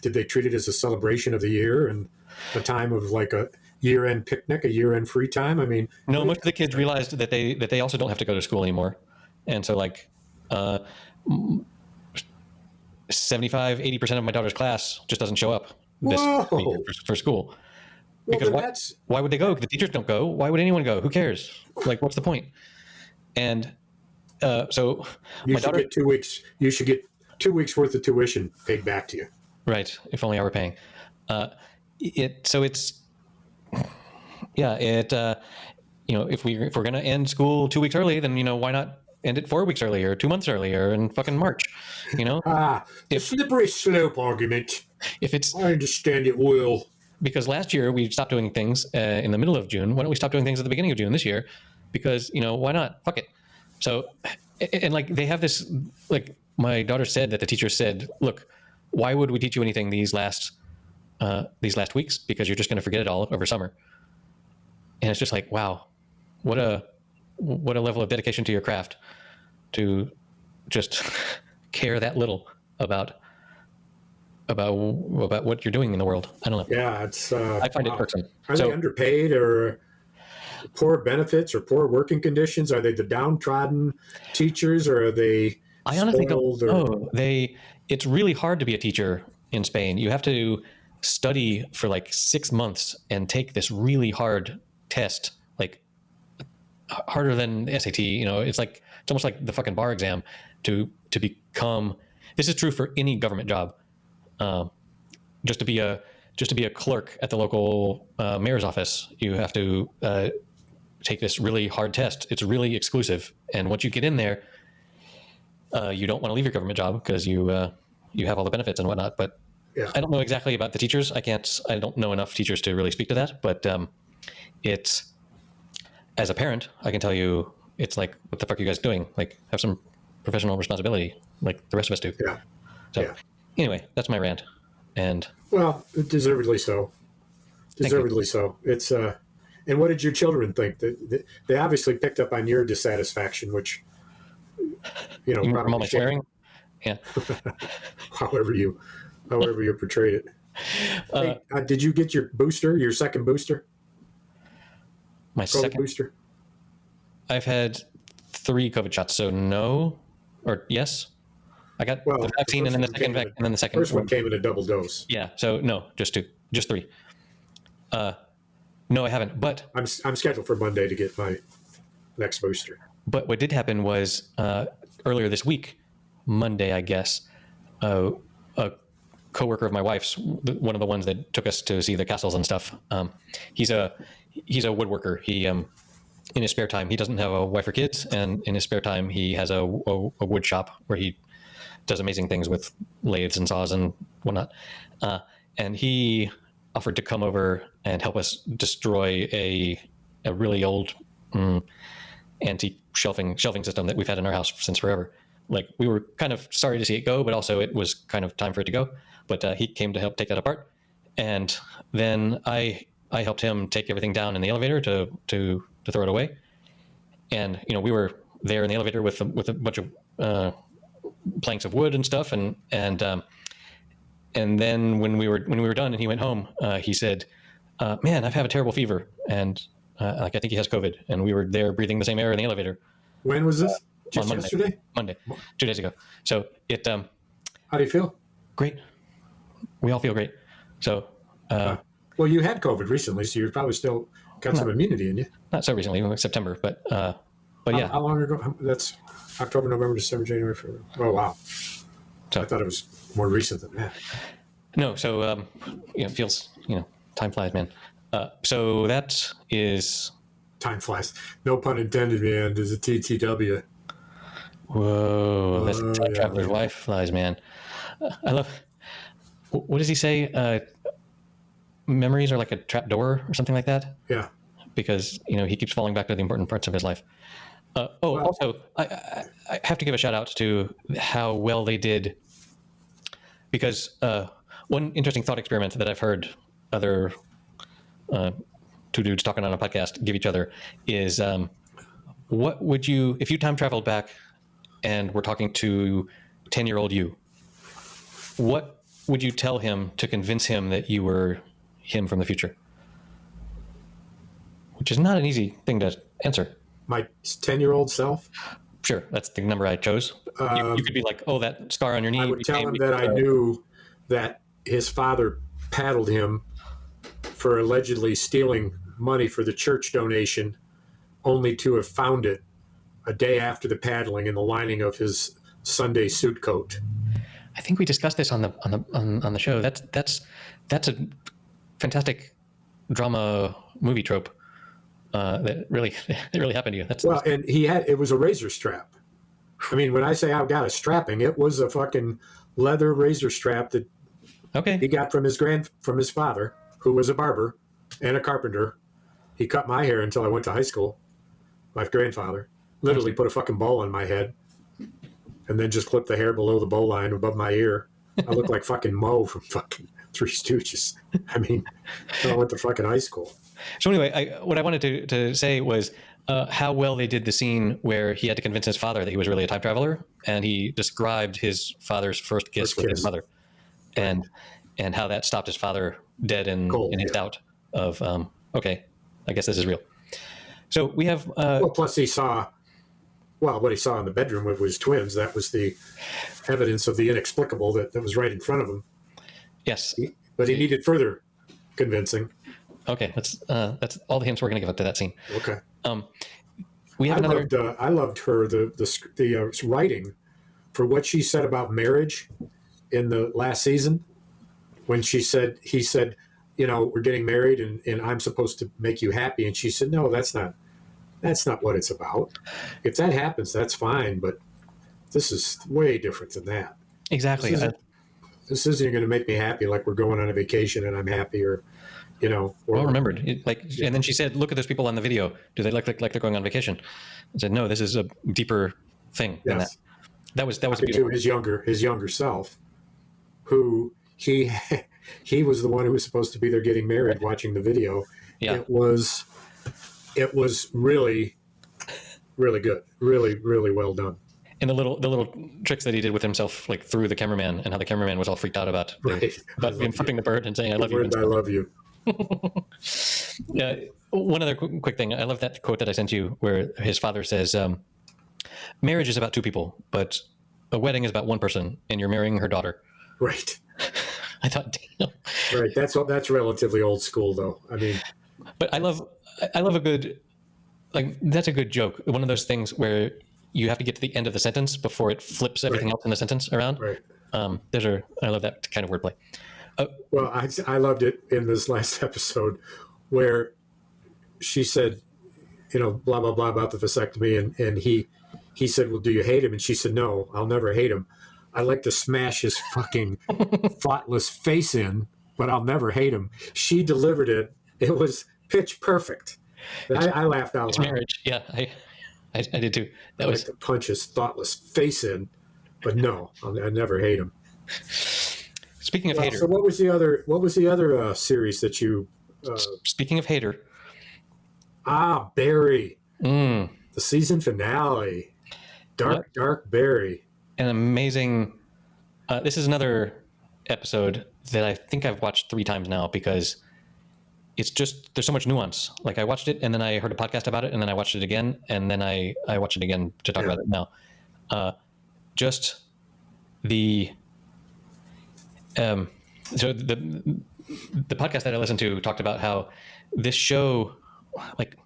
Did they treat it as a celebration of the year and a time of like a year-end picnic, a year-end free time? I mean, no, most of the kids realized that they also don't have to go to school anymore. And so 75-80% of my daughter's class just doesn't show up for school. Because why would they go? The teachers don't go. Why would anyone go? Who cares? Like, what's the point? And so you should get 2 weeks. You should get 2 weeks worth of tuition paid back to you. Right. If only I were paying. If we're going to end school 2 weeks early, then, why not end it 4 weeks earlier, 2 months earlier in fucking March, the slippery slope argument. If it's, I understand it well. Because last year we stopped doing things in the middle of June. Why don't we stop doing things at the beginning of June this year? Because, why not? Fuck it. So, and they have this, my daughter said that the teacher said, look, why would we teach you anything these last weeks? Because you're just going to forget it all over summer. And it's just like, wow, what a level of dedication to your craft to just care that little about what you're doing in the world. I don't know. Yeah, it's. I find it irksome. Are they underpaid or poor benefits or poor working conditions? Are they the downtrodden teachers, or are they? I honestly don't know. It's really hard to be a teacher in Spain. You have to study for 6 months and take this really hard test, harder than SAT. It's almost like the fucking bar exam to become. This is true for any government job. Just to be a clerk at the local mayor's office, you have to take this really hard test. It's really exclusive, and once you get in there, you don't want to leave your government job because you have all the benefits and whatnot. But yeah. I don't know exactly about the teachers. I don't know enough teachers to really speak to that. But it's, as a parent, I can tell you, it's like, what the fuck are you guys doing? Have some professional responsibility, like the rest of us do. Yeah. So. Yeah. Anyway, that's my rant. And well, deservedly so. Deservedly so. It's and what did your children think? They obviously picked up on your dissatisfaction, which from all my swearing. Yeah. however you portrayed it. Hey, did you get your second booster? My COVID second booster. I've had 3 COVID shots, so no or yes. I got the vaccine and then the second and then the second. First one came in a double dose. Yeah, so no, just 2, just 3. No, I haven't. But I'm scheduled for Monday to get my next booster. But what did happen was earlier this week, Monday, I guess, a coworker of my wife's, one of the ones that took us to see the castles and stuff. He's a woodworker. He in his spare time, he doesn't have a wife or kids, and in his spare time, he has a wood shop where he does amazing things with lathes and saws and whatnot. And he offered to come over and help us destroy a really old antique shelving system that we've had in our house since forever. We were kind of sorry to see it go, but also it was kind of time for it to go. But he came to help take that apart. And then I helped him take everything down in the elevator to throw it away. And, we were there in the elevator with a bunch of planks of wood and stuff. And then when we were done and he went home, he said, man, I've had a terrible fever. And I think he has COVID. And we were there breathing the same air in the elevator. When was this? Just on yesterday? Monday, 2 days ago. So it. How do you feel? Great. We all feel great. So. Well, you had COVID recently, so you've probably still got some immunity in you. Not so recently, September, but yeah. How long ago? That's October, November, December, January, February. Oh, wow. So I thought it was more recent than that. No, so it feels, time flies, man. So that is. Time flies. No pun intended, man. There's a TTW. Whoa, that's Oh, time yeah, traveler's yeah. wife flies, man. I love. What does he say? Memories are like a trap door or something like that. Yeah. Because he keeps falling back to the important parts of his life. Well, Also, I have to give a shout out to how well they did, because one interesting thought experiment that I've heard other two dudes talking on a podcast give each other is, what would you, if you time traveled back and we're talking to 10-year-old you, what would you tell him to convince him that you were him from the future? Which is not an easy thing to answer. my 10-year-old self, Sure, that's the number I chose. You could be like, oh, that scar on your knee. I would tell became him that I knew that his father paddled him for allegedly stealing money for the church donation, only to have found it a day after the paddling in the lining of his Sunday suit coat. I think we discussed this on the show. That's a fantastic drama movie trope that really happened to you. Well, and it was a razor strap. I mean, when I say I got a strapping, it was a fucking leather razor strap that okay. he got from his father, who was a barber and a carpenter. He cut my hair until I went to high school. My grandfather literally put a fucking bowl on my head and then just clipped the hair below the bow line above my ear. I look like fucking Moe from fucking Three Stooges. I mean, until I went to fucking high school. So anyway, what I wanted to say was how well they did the scene where he had to convince his father that he was really a time traveler, and he described his father's first kiss with his mother, and how that stopped his father dead in his doubt of okay, I guess this is real. So we have plus he saw what he saw in the bedroom was twins. That was the evidence of the inexplicable that was right in front of him. Yes, but he needed further convincing. Okay, that's all the hints we're going to give up to that scene. Okay. We have another. I loved her the writing for what she said about marriage in the last season, when he said, we're getting married and I'm supposed to make you happy, and she said, no, that's not what it's about. If that happens, that's fine, but this is way different than that. Exactly. This isn't going to make me happy like we're going on a vacation and I'm happy, or well remembered. And then she said, look at those people on the video. Do they look like they're going on vacation? I said, no, this is a deeper thing than that. That was to his younger self, who he was the one who was supposed to be there getting married, watching the video. Yeah. It was really, really good. Really, really well done. And the little tricks that he did with himself, like through the cameraman, and how the cameraman was all freaked out about him flipping the bird and saying, I love you. I love you. Yeah. One other quick thing. I love that quote that I sent you where his father says, marriage is about two people, but a wedding is about one person, and you're marrying her daughter. Right. I thought, damn. Right. That's relatively old school, though. I mean, but I love a good, that's a good joke. One of those things where you have to get to the end of the sentence before it flips everything else in the sentence around. Right. I love that kind of wordplay. Well, I loved it in this last episode where she said, blah, blah, blah about the vasectomy. And he said, well, do you hate him? And she said, no, I'll never hate him. I like to smash his fucking thoughtless face in, but I'll never hate him. She delivered it. It was pitch perfect. I laughed out loud. Marriage. Yeah, I did too. That was like to punch his thoughtless face in, but no, I never hate him. Speaking of hater. So what was the other series that you? Speaking of hater. Barry. The season finale. Dark Barry. An amazing. This is another episode that I think I've watched 3 times now, because it's just, there's so much nuance. Like, I watched it and then I heard a podcast about it and then I watched it again and then I watched it again to talk about it now. Just the so the podcast that I listened to talked about how this show, like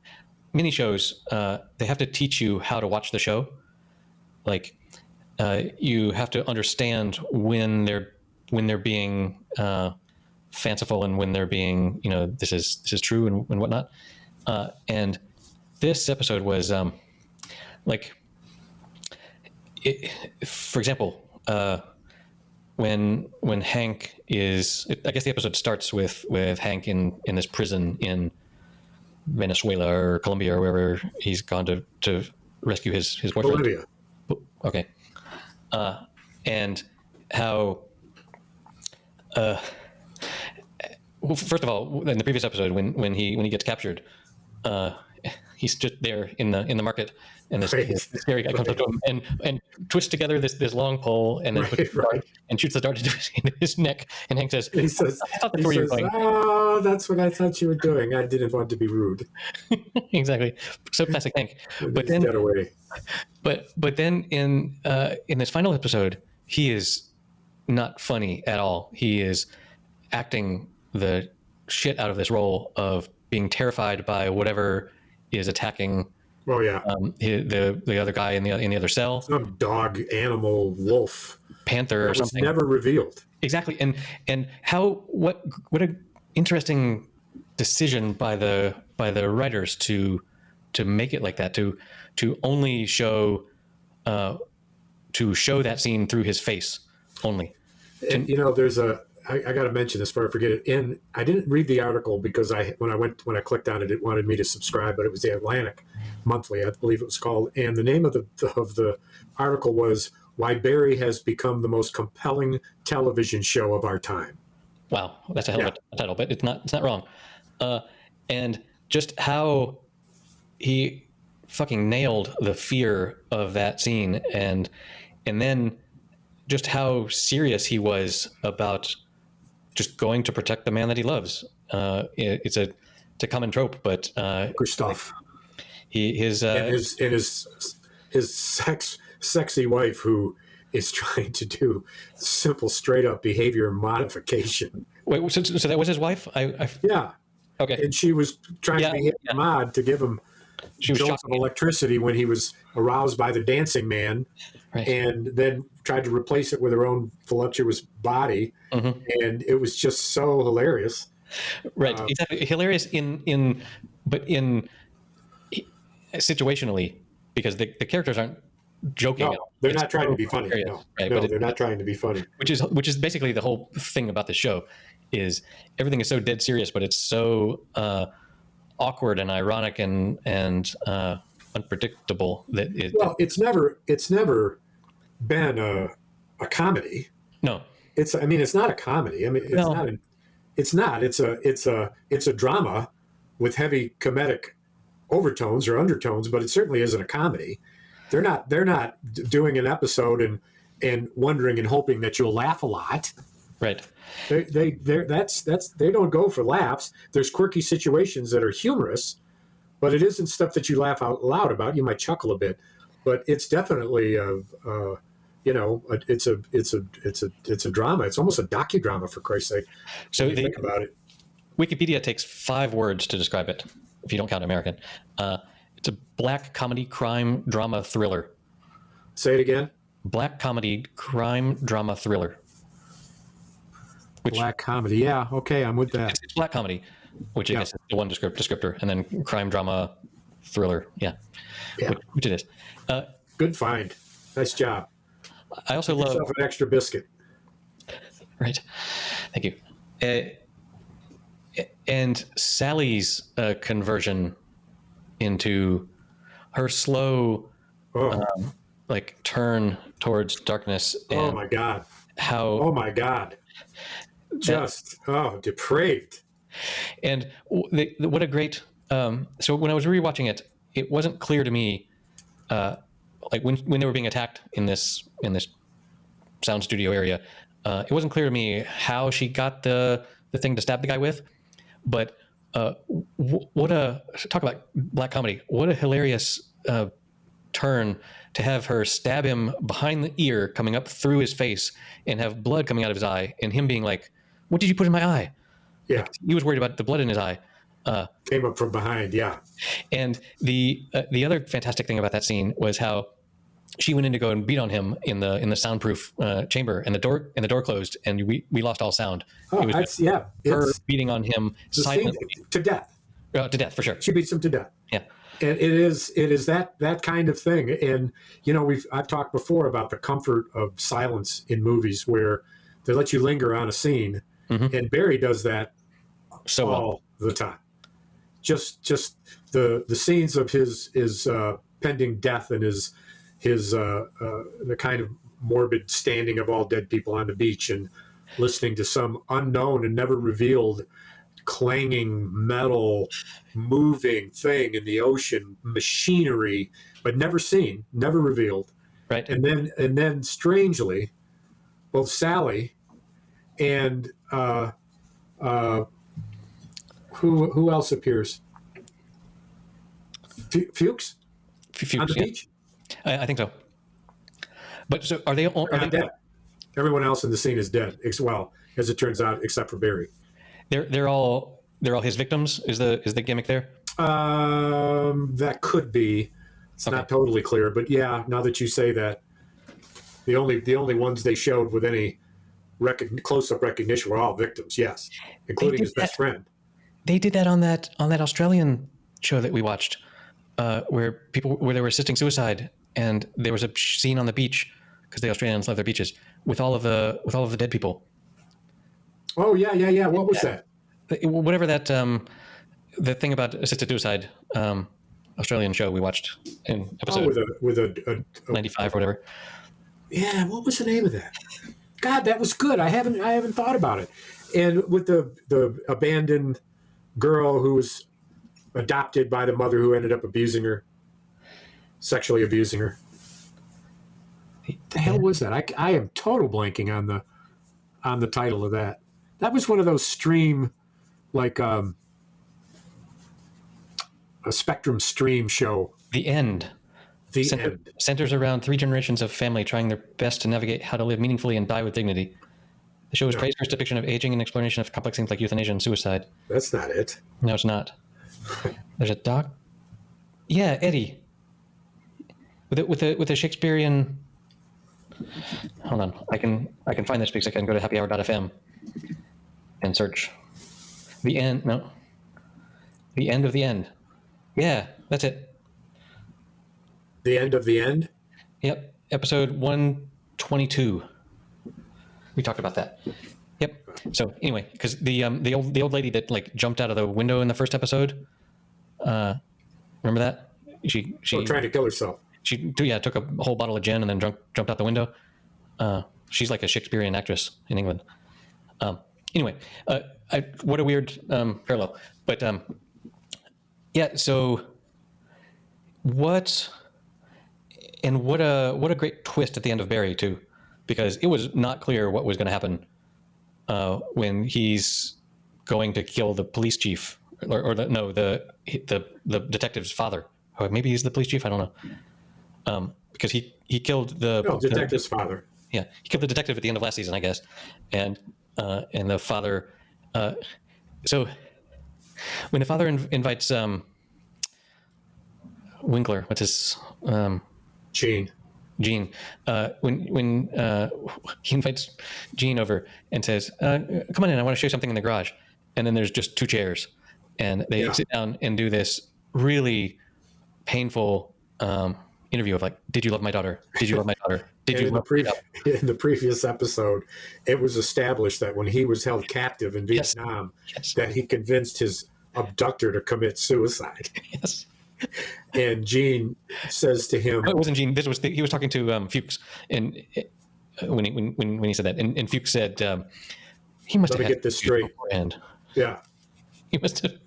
mini shows, they have to teach you how to watch the show. Like, you have to understand when they're being fanciful and when they're being, this is true and whatnot. And this episode was for example, when Hank is, I guess the episode starts with Hank in this prison in Venezuela or Colombia or wherever he's gone to rescue his boyfriend. Bolivia. Okay. And how, well, first of all, in the previous episode, when he gets captured, he's just there in the market, and this scary guy comes up to him and twists together this long pole and then puts the dart and shoots the dart into his neck. And Hank says, He says, "I thought that's where you were going." "Oh, that's what I thought you were doing. I didn't want to be rude." Exactly. So classic Hank. But He's then, dead away. but then in this final episode, he is not funny at all. He is acting the shit out of this role of being terrified by whatever is attacking. Oh yeah, the other guy in the other cell, some dog, animal, wolf, panther or was something. never revealed. Exactly, and how what a interesting decision by the writers to make it like that, to only show that scene through his face only. And there's I got to mention this before I forget it. And I didn't read the article because when I clicked on it, it wanted me to subscribe, but it was the Atlantic Monthly, I believe it was called. And the name of the article was "Why Barry Has Become the Most Compelling Television Show of Our Time." Wow, that's a hell of a title, but it's not wrong. And just how he fucking nailed the fear of that scene, and then just how serious he was about just going to protect the man that he loves. It's a common trope, but Christoph, his sexy wife, who is trying to do simple, straight up behavior modification. Wait, so that was his wife? Yeah. Okay. And she was trying to behave mod to give him jolts of electricity when he was aroused by the dancing man, right. And then tried to replace it with her own voluptuous body. Mm-hmm. And it was just so hilarious. Right. Exactly. Hilarious but situationally, because the characters aren't joking. No, they're not trying to be funny. No, right? No, they're not trying to be funny. Which is basically the whole thing about the show, is everything is so dead serious, but it's so awkward and ironic and unpredictable that it's never been a comedy. No, it's not a comedy. I mean, it's not. It's a drama with heavy comedic overtones or undertones, but it certainly isn't a comedy. They're not doing an episode and wondering and hoping that you'll laugh a lot. Right. They don't go for laughs. There's quirky situations that are humorous, but it isn't stuff that you laugh out loud about. You might chuckle a bit, but it's definitely it's a drama. It's almost a docudrama, for Christ's sake. So think about it. Wikipedia takes 5 words to describe it, if you don't count American. It's a black comedy, crime, drama, thriller. Say it again. Black comedy, crime, drama, thriller. Black comedy. Yeah. Okay. I'm with that. It's black comedy, which I guess is the one descriptor, and then crime, drama, thriller. Yeah. Which it is. Good find. Nice job. I also Give love yourself an extra biscuit. Right. Thank you. And Sally's conversion into her slow, turn towards darkness. And oh my God! Oh my God! Just depraved. And what a great. So when I was rewatching it, it wasn't clear to me, when they were being attacked in this sound studio area, it wasn't clear to me how she got the thing to stab the guy with. But talk about black comedy. What a hilarious turn to have her stab him behind the ear, coming up through his face, and have blood coming out of his eye, and him being like, "What did you put in my eye?" Yeah, he was worried about the blood in his eye. Came up from behind. Yeah. And the other fantastic thing about that scene was how she went in to go and beat on him in the soundproof chamber, and the door closed, and we lost all sound. It was her beating on him silently to death. To death, for sure. She beats him to death. Yeah. And it is that kind of thing. And I've talked before about the comfort of silence in movies where they let you linger on a scene, and Barry does that So all the time. Just the scenes of his pending death and his the kind of morbid standing of all dead people on the beach and listening to some unknown and never revealed clanging metal moving thing in the ocean, machinery, but never seen, never revealed. Right. And then strangely, both Sally and who else appears? Fuchs Fuchs, on the beach. I think so. But so are they all? Are they dead? Everyone else in the scene is dead, as it turns out, except for Barry. They're all his victims. Is the gimmick there? That could be. It's not totally clear, but yeah. Now that you say that, the only ones they showed with any close-up recognition were all victims. Yes, including his best friend. They did that on that Australian show that we watched, where they were assisting suicide, and there was a scene on the beach because the Australians love their beaches with all of the dead people. Oh yeah. What was that? Whatever that the thing about assisted suicide Australian show we watched in episode with a 95 or whatever. Yeah, what was the name of that? God, that was good. I haven't thought about it. And with the abandoned girl who was adopted by the mother who ended up sexually abusing her. The hell was that? I am total blanking on the title of that. That was one of those stream, like a Spectrum stream show. The End. End. Centers around 3 generations of family trying their best to navigate how to live meaningfully and die with dignity. The show is praised for its depiction of aging and exploration of complex things like euthanasia and suicide. That's not it. No, it's not. There's a doc. Yeah, Eddie. With a Shakespearean. Hold on, I can find this because I can go to happyhour.fm and search. The End. No. The End of the End. Yeah, that's it. The End of the End? Yep. Episode 122. We talked about that. Yep. So anyway, because the old lady that like jumped out of the window in the first episode, remember that? She trying to kill herself. She took a whole bottle of gin and then jumped out the window. She's like a Shakespearean actress in England. Anyway, what a weird parallel. But yeah. So what a great twist at the end of Barry too, because it was not clear what was going to happen when he's going to kill the police chief or the detective's father. Or maybe he's the police chief. I don't know. Because he killed the detective's father. Yeah, he killed the detective at the end of last season, I guess, and the father. So when the father invites Winkler, what's his Gene. When he invites Gene over and says, "Come on in, I want to show you something in the garage," and then there's just 2 chairs, and they sit down and do this really painful interview of like, "Did you love my daughter? Did you love my daughter? Did you?" In the previous episode, it was established that when he was held captive in Vietnam, that he convinced his abductor to commit suicide. Yes. And Gene says to him, "No, it wasn't Gene. He was talking to Fuchs, and when he said that, and Fuchs said he must have get this straight. And yeah, he must have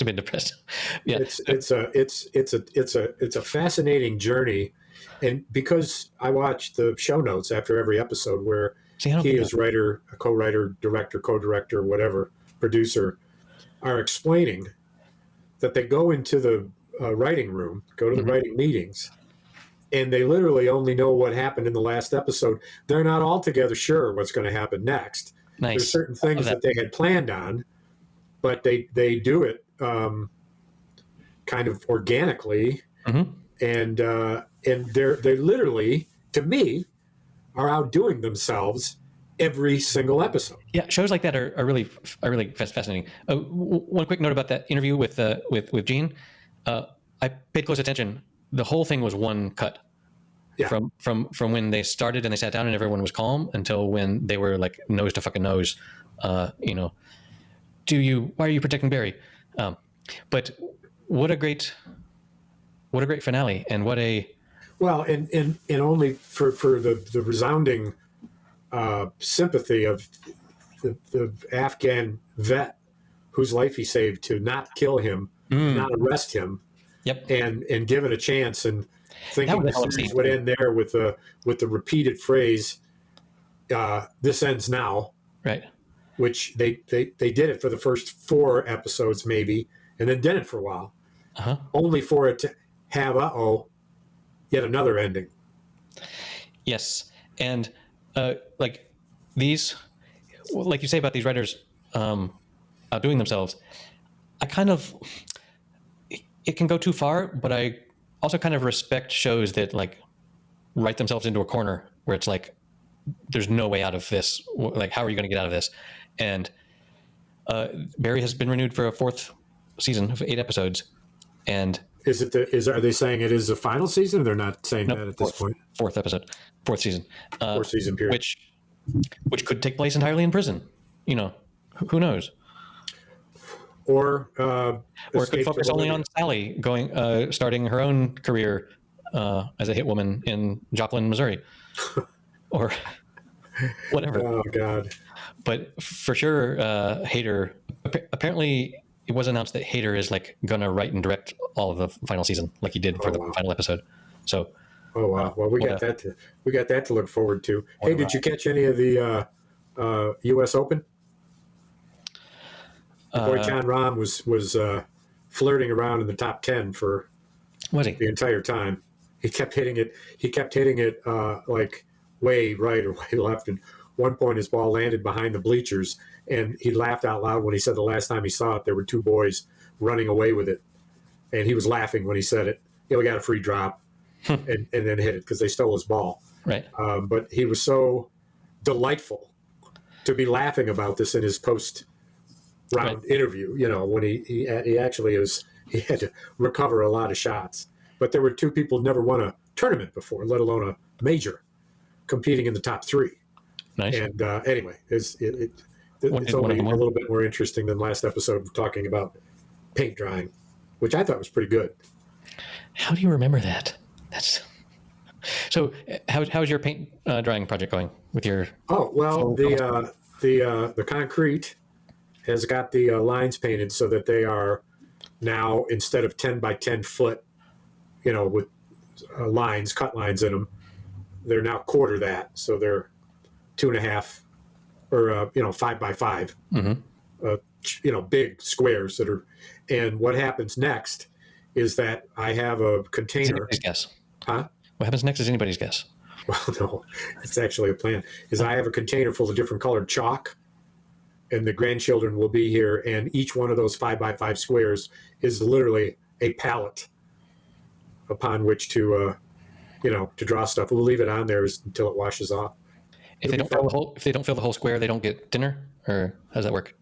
been depressed. Yeah, it's a fascinating journey, and because I watch the show notes after every episode where he is writer, co-writer, director, co-director, whatever, producer, are explaining that they go into the writing room, go to the writing meetings, and they literally only know what happened in the last episode. They're not altogether sure what's going to happen next. Nice. There's certain things that they had planned on, but they do it kind of organically, and they literally, to me, are outdoing themselves every single episode. Yeah, shows like that are really fascinating. One quick note about that interview with Gene. I paid close attention. The whole thing was one cut. Yeah. From when they started and they sat down and everyone was calm until when they were like nose to fucking nose. Why are you protecting Barry? But what a great finale, and what a and only for the resounding sympathy of the Afghan vet whose life he saved to not kill him, not arrest him, yep, and give it a chance, and thinking That the was a series scene. would end there with the repeated phrase, "This ends now," right. which they did it for the first 4 episodes maybe, and then did it for a while, only for it to have yet another ending. Yes, and like these, like you say about these writers outdoing themselves, it can go too far, but I also kind of respect shows that like write themselves into a corner where it's like there's no way out of this. Like, how are you going to get out of this? And Barry has been renewed for a 4th season of 8 episodes, and are they saying it is the final season, or they're not saying that at this point? 4th episode, 4th season, 4th season period, which could take place entirely in prison. Who knows? Or it could focus only on Sally starting her own career as a hit woman in Joplin, Missouri, or whatever. Oh God! But for sure, Hader. Apparently, it was announced that Hader is like gonna write and direct all of the final season, like he did for the final episode. So. Oh wow! Well, we got that to look forward to. Hey, did you catch any of the U.S. Open? Boy, John Rahm was flirting around in the top 10 for the entire time. He kept hitting it. Like way right or way left. And one point, his ball landed behind the bleachers, and he laughed out loud when he said the last time he saw it, there were 2 boys running away with it, and he was laughing when he said it. He got a free drop, and then hit it because they stole his ball. Right. But he was so delightful to be laughing about this in his post-round interview. When he actually he had to recover a lot of shots. But there were 2 people who never won a tournament before, let alone a major, competing in the top 3. Nice. And anyway, it's only a little bit more interesting than last episode talking about paint drying, which I thought was pretty good. How do you remember that? So. How's your paint drying project going with your? Oh well, the concrete has got the lines painted so that they are now, instead of 10 by 10 foot, with cut lines in them, they're now quarter that, so they're 2.5 or 5 by 5, big squares that are. And what happens next is that I have a container. Anybody's guess. Huh? What happens next is anybody's guess. Well, no, it's actually a plan. I have a container full of different colored chalk, and the grandchildren will be here, and each one of those 5 by 5 squares is literally a palette upon which to draw stuff. We'll leave it on there until it washes off. If they don't fill the whole square, they don't get dinner, or how does that work?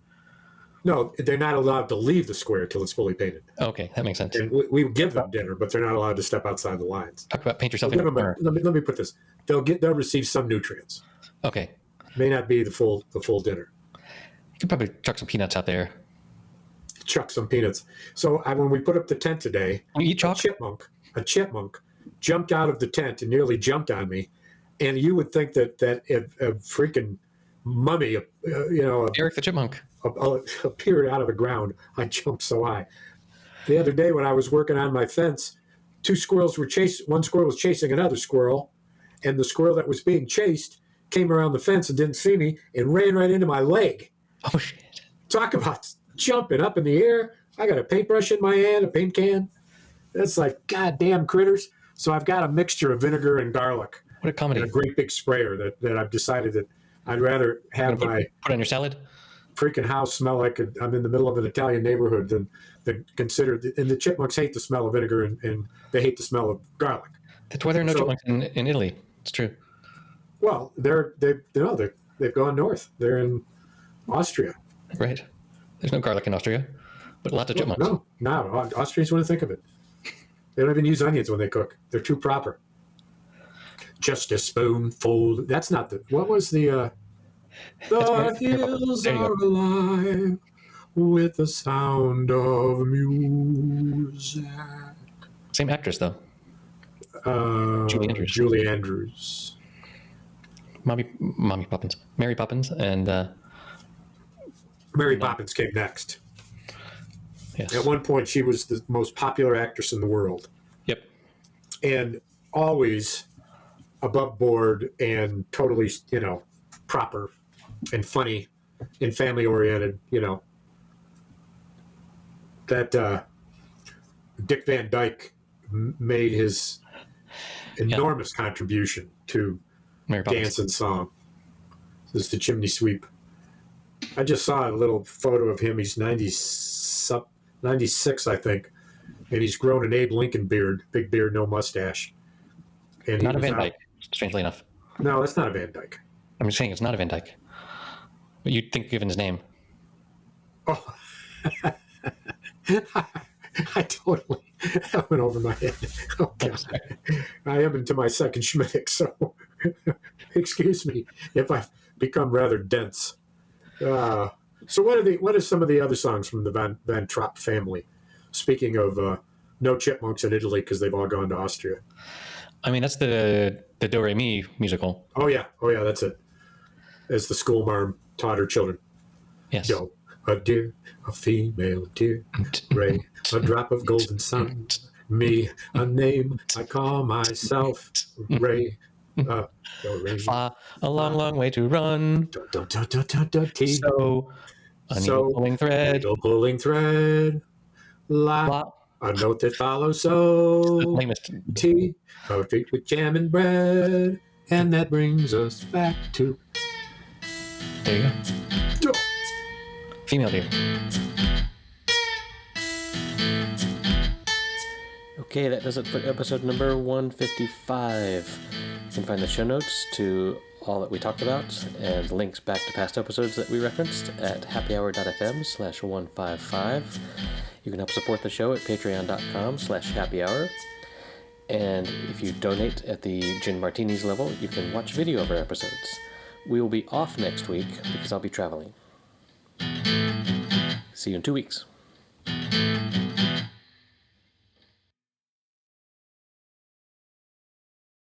No, they're not allowed to leave the square till it's fully painted. Okay, that makes sense. And we give them dinner, but they're not allowed to step outside the lines. Talk about paint yourself. Let me put this: they'll receive some nutrients. Okay. May not be the full dinner. You could probably chuck some peanuts out there. Chuck some peanuts. So when we put up the tent today, you eat chalk? A chipmunk jumped out of the tent and nearly jumped on me. And you would think that a freaking mummy, Erik the chipmunk, appeared out of the ground. I jumped so high. The other day when I was working on my fence, 2 squirrels were one squirrel was chasing another squirrel, and the squirrel that was being chased came around the fence and didn't see me and ran right into my leg. Oh shit! Talk about jumping up in the air. I got a paintbrush in my hand, a paint can. That's like goddamn critters. So I've got a mixture of vinegar and garlic. What a comedy! And a great big sprayer that I've decided that I'd rather have put on your salad. Freaking house smell like I'm in the middle of an Italian neighborhood than consider. And the chipmunks hate the smell of vinegar and they hate the smell of garlic. That's why there are no chipmunks in Italy. It's true. Well, they've gone north. They're in Austria. Right. There's no garlic in Austria, but lots of chipmunks. No, Austrians wouldn't think of it. They don't even use onions when they cook. They're too proper. Just a spoonful. That's not the. What was the? The hills There you are go. alive with the sound of music. Same actress though. Julie Andrews. Julie Andrews. Mommy Poppins, Mary Poppins, and Mary Poppins came next. yes. At one point, she was the most popular actress in the world, Yep. and always above board and totally, proper and funny and family oriented. That Dick Van Dyke made his enormous contribution to Mary Poppins. dance and song. This is the chimney sweep. I just saw a little photo of him. He's 96, I think, and he's grown an Abe Lincoln beard, big beard, no mustache. And Not a Van Dyke, strangely enough. No, that's not a Van Dyke. I'm just saying it's not a Van Dyke. But you'd think given his name. Oh, I totally, that went over my head. Okay. I am into my second Schmidt, so excuse me if I've become rather dense. So what are some of the other songs from the Van Trapp family? Speaking of no chipmunks in Italy because they've all gone to Austria. I mean, that's the Do Re Mi musical. Oh yeah, that's it. As the schoolmarm taught her children. Yes. Do, a deer, a female deer, Ray, a drop of golden sun, me, a name I call myself, Ray. Do, re, Fa, a long, long way to run. T. So, a needle pulling thread. Needle pulling thread. La, La. a note that follows. So, Lamest. T, a treat with jam and bread. And that brings us back to. There you go. Do. Female deer. Okay, that does it for episode number 155. You can find the show notes to all that we talked about and links back to past episodes that we referenced at happyhour.fm/155. You can help support the show at patreon.com/happyhour. And if you donate at the Gin Martinis level, you can watch video of our episodes. We will be off next week because I'll be traveling. See you in 2 weeks.